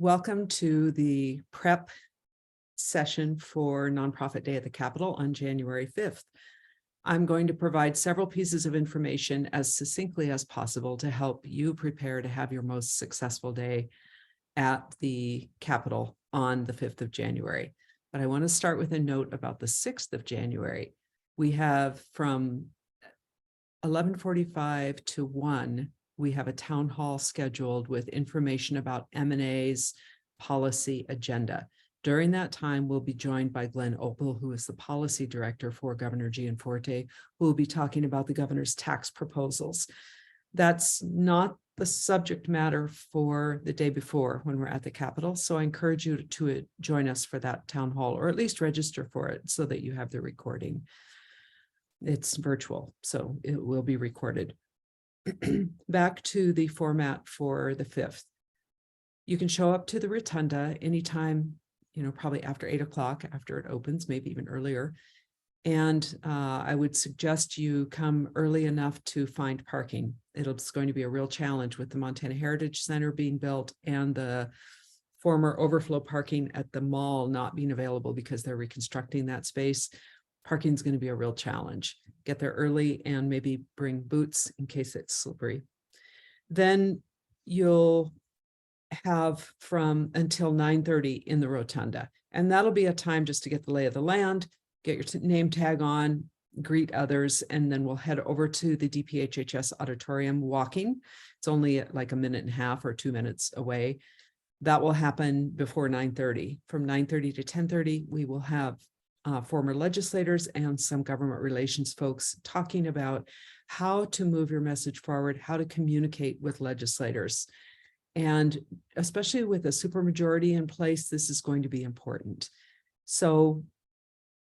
Welcome to the prep session for Nonprofit Day at the Capitol on January 5th. I'm going to provide several pieces of information as succinctly as possible to help you prepare to have your most successful day at the Capitol on the 5th of January. But I want to start with a note about the 6th of January. We have from 11:45 to 1, we have a town hall scheduled with information about M&A's policy agenda. During that time, we'll be joined by Glenn Opel, who is the policy director for Governor Gianforte, who will be talking about the governor's tax proposals. That's not the subject matter for the day before when we're at the Capitol. So I encourage you to join us for that town hall, or at least register for it so that you have the recording. It's virtual, so it will be recorded. Back to the format for the 5th. You can show up to the rotunda anytime, probably after 8 o'clock, after it opens, maybe even earlier. And I would suggest you come early enough to find parking. It's going to be a real challenge with the Montana Heritage Center being built and the former overflow parking at the mall not being available because they're reconstructing that space. Parking is going to be a real challenge. Get there early and maybe bring boots in case it's slippery. Then you'll have from until 9:30 in the rotunda. And that'll be a time just to get the lay of the land, get your name tag on, greet others, and then we'll head over to the DPHHS auditorium walking. It's only like a minute and a half or 2 minutes away. That will happen before 9:30. From 9:30 to 10:30, we will have former legislators and some government relations folks talking about how to move your message forward, how to communicate with legislators. And especially with a supermajority in place, this is going to be important. So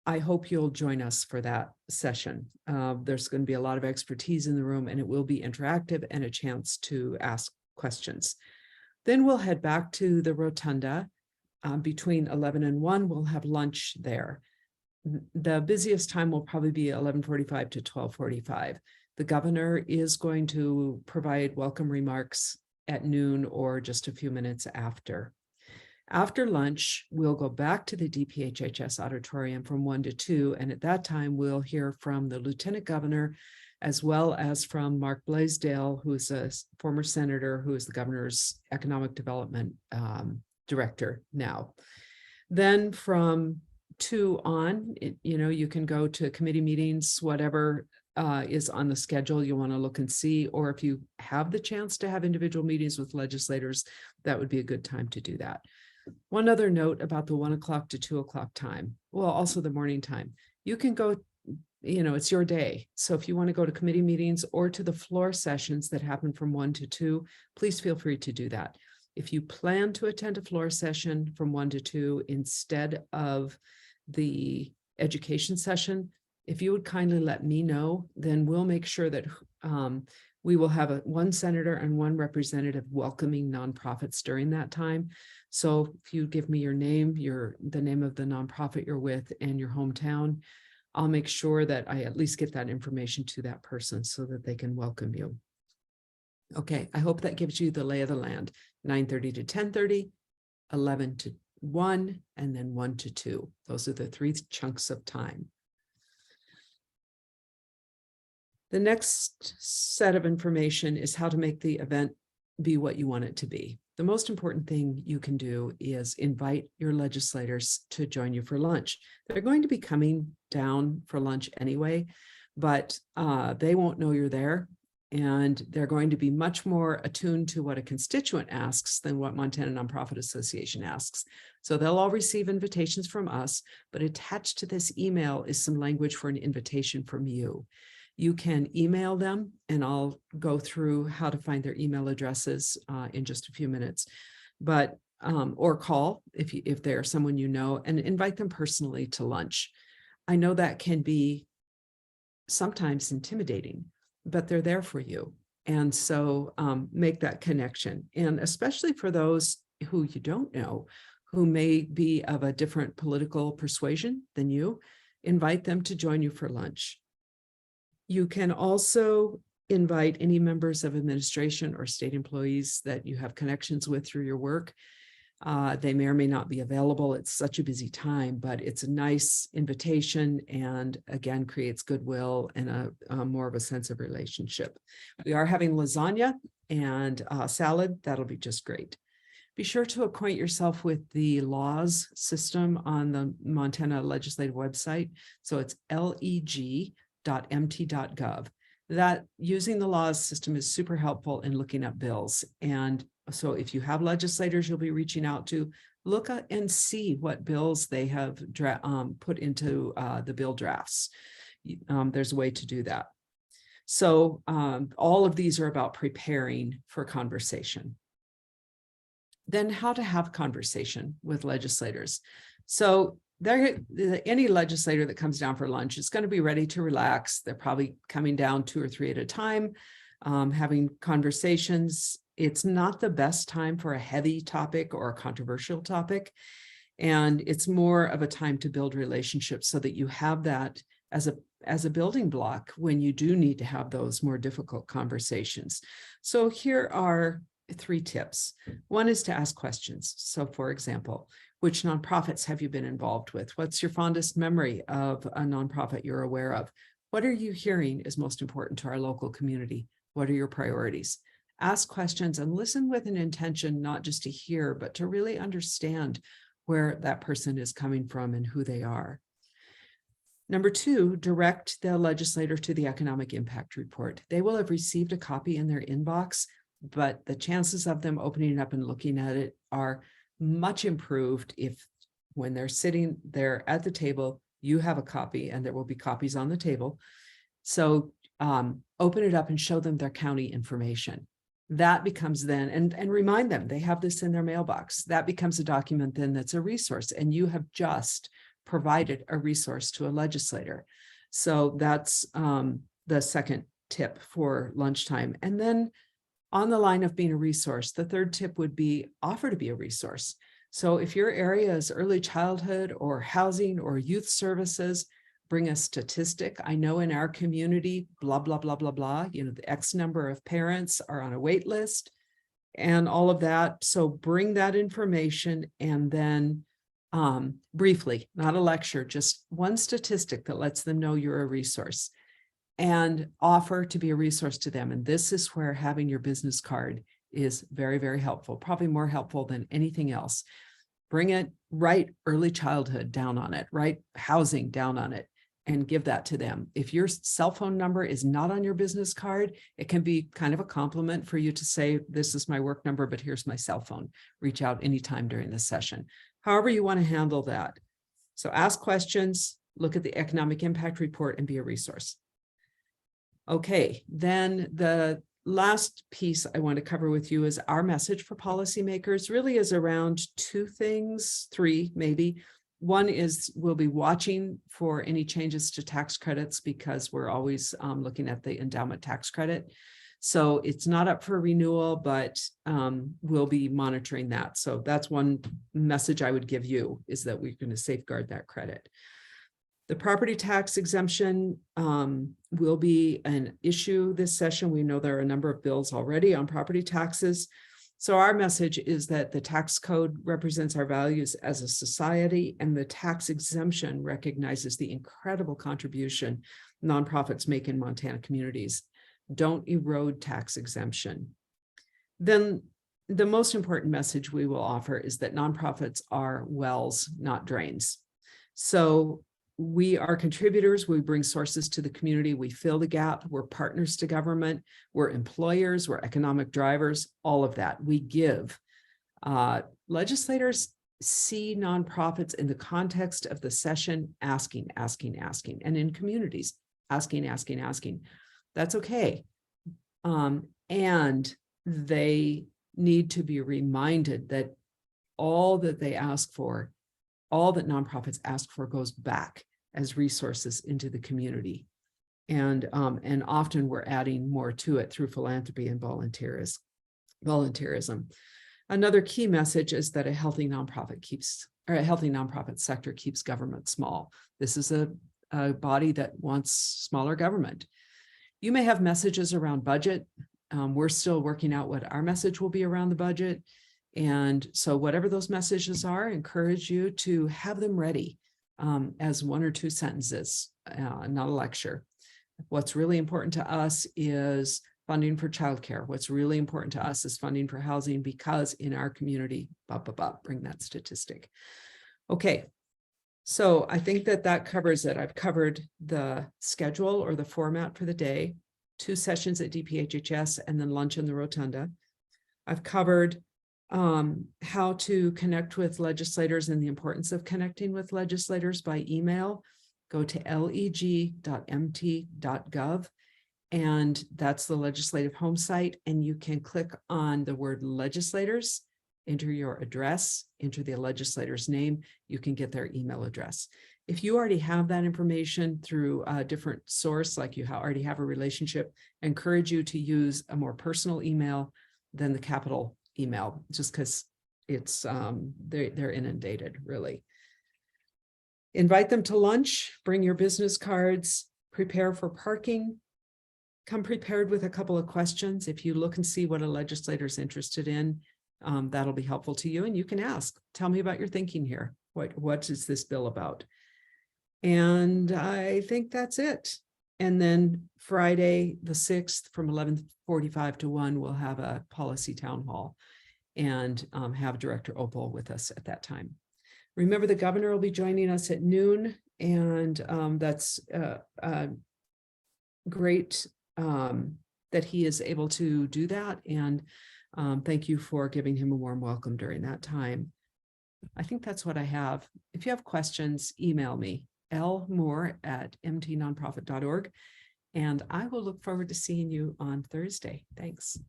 I hope you'll join us for that session. There's going to be a lot of expertise in the room, and it will be interactive and a chance to ask questions. Then we'll head back to the rotunda. Between 11 and 1, we'll have lunch there. The busiest time will probably be 11:45 to 12:45. The governor is going to provide welcome remarks at noon or just a few minutes after. After lunch, we'll go back to the DPHHS auditorium from 1 to 2, and at that time, we'll hear from the Lieutenant Governor, as well as from Mark Blaisdell, who is a former senator, who is the governor's economic development director now. Then from 2 on, you can go to committee meetings, whatever is on the schedule you want to look and see, or if you have the chance to have individual meetings with legislators, that would be a good time to do that. One other note about the 1 o'clock to 2 o'clock time, well, also the morning time. You can go, it's your day. So if you want to go to committee meetings or to the floor sessions that happen from 1 to 2, please feel free to do that. If you plan to attend a floor session from 1 to 2 instead of the education session, if you would kindly let me know, then we'll make sure that we will have one senator and one representative welcoming nonprofits during that time. So if you give me your name, the name of the nonprofit you're with, and your hometown, I'll make sure that I at least get that information to that person so that they can welcome you. Okay, I hope that gives you the lay of the land. 9:30 to 10:30, 11 to 1, and then 1 to 2. Those are the 3 chunks of time. The next set of information is how to make the event be what you want it to be. The most important thing you can do is invite your legislators to join you for lunch. They're going to be coming down for lunch anyway, but they won't know you're there. And they're going to be much more attuned to what a constituent asks than what Montana Nonprofit Association asks. So they'll all receive invitations from us, but attached to this email is some language for an invitation from you. You can email them, and I'll go through how to find their email addresses in just a few minutes, but or call if they're someone you know, and invite them personally to lunch. I know that can be sometimes intimidating, but they're there for you. And so make that connection. And especially for those who you don't know, who may be of a different political persuasion than you, invite them to join you for lunch. You can also invite any members of administration or state employees that you have connections with through your work. They may or may not be available. It's such a busy time, but it's a nice invitation and again, creates goodwill and a more of a sense of relationship. We are having lasagna and salad. That'll be just great. Be sure to acquaint yourself with the laws system on the Montana legislative website. So it's leg.mt.gov. That using the laws system is super helpful in looking up bills. And so if you have legislators you'll be reaching out to, look at and see what bills they have put into the bill drafts. There's a way to do that. So all of these are about preparing for conversation. Then how to have conversation with legislators. So any legislator that comes down for lunch is going to be ready to relax. They're probably coming down 2 or 3 at a time, having conversations. It's not the best time for a heavy topic or a controversial topic. And it's more of a time to build relationships so that you have that as a building block when you do need to have those more difficult conversations. So here are 3 tips. One is to ask questions. So for example, which nonprofits have you been involved with? What's your fondest memory of a nonprofit you're aware of? What are you hearing is most important to our local community? What are your priorities? Ask questions and listen with an intention, not just to hear, but to really understand where that person is coming from and who they are. Number 2, direct the legislator to the economic impact report. They will have received a copy in their inbox, but the chances of them opening it up and looking at it are much improved if when they're sitting there at the table, you have a copy and there will be copies on the table. So open it up and show them their county information. That becomes then, and remind them they have this in their mailbox. That becomes a document then that's a resource, and you have just provided a resource to a legislator. So that's the second tip for lunchtime. And then on the line of being a resource, the third tip would be offer to be a resource. So if your area is early childhood or housing or youth services, bring a statistic. I know in our community, blah, blah, blah, blah, blah, the X number of parents are on a wait list and all of that. So bring that information and then briefly, not a lecture, just one statistic that lets them know you're a resource. And offer to be a resource to them. And this is where having your business card is very, very helpful, probably more helpful than anything else. Bring it, write early childhood down on it, write housing down on it, and give that to them. If your cell phone number is not on your business card, it can be kind of a compliment for you to say, this is my work number, but here's my cell phone. Reach out anytime during the session. However you want to handle that. So ask questions, look at the economic impact report, and be a resource. Okay, then the last piece I want to cover with you is our message for policymakers. Really is around 2 things, 3 maybe. One is we'll be watching for any changes to tax credits because we're always looking at the endowment tax credit. So it's not up for renewal, but we'll be monitoring that. So that's one message I would give you, is that we're going to safeguard that credit. The property tax exemption will be an issue this session. We know there are a number of bills already on property taxes. So our message is that the tax code represents our values as a society, and the tax exemption recognizes the incredible contribution nonprofits make in Montana communities. Don't erode tax exemption. Then the most important message we will offer is that nonprofits are wells, not drains. So we are contributors. We bring sources to the community. We fill the gap. We're partners to government. We're employers. We're economic drivers. All of that we give. Legislators see nonprofits in the context of the session, asking, and in communities, asking. That's okay. And they need to be reminded that all that they ask for, all that nonprofits ask for, goes back as resources into the community. And often we're adding more to it through philanthropy and volunteerism. Another key message is that a healthy nonprofit sector keeps government small. This is a body that wants smaller government. You may have messages around budget. We're still working out what our message will be around the budget. And so whatever those messages are, I encourage you to have them ready as 1 or 2 sentences, not a lecture. What's really important to us is funding for childcare. What's really important to us is funding for housing because in our community, bring that statistic. Okay. So I think that covers it. I've covered the schedule or the format for the day, 2 sessions at DPHHS, and then lunch in the Rotunda. I've covered how to connect with legislators and the importance of connecting with legislators by email. Go to leg.mt.gov, and that's the legislative home site, and you can click on the word legislators, enter your address, enter the legislator's name, you can get their email address. If you already have that information through a different source, like you already have a relationship, I encourage you to use a more personal email than the capital email, just because it's they're inundated, really. Invite them to lunch, bring your business cards, prepare for parking. Come prepared with a couple of questions. If you look and see what a legislator is interested in, that'll be helpful to you. And you can ask, tell me about your thinking here. What is this bill about? And I think that's it. And then Friday, the 6th from 11:45 to 1, we'll have a policy town hall and have Director Opel with us at that time. Remember, the governor will be joining us at noon, and that's great that he is able to do that. And thank you for giving him a warm welcome during that time. I think that's what I have. If you have questions, email me, lmoore@mtnonprofit.org, and I will look forward to seeing you on Thursday. Thanks.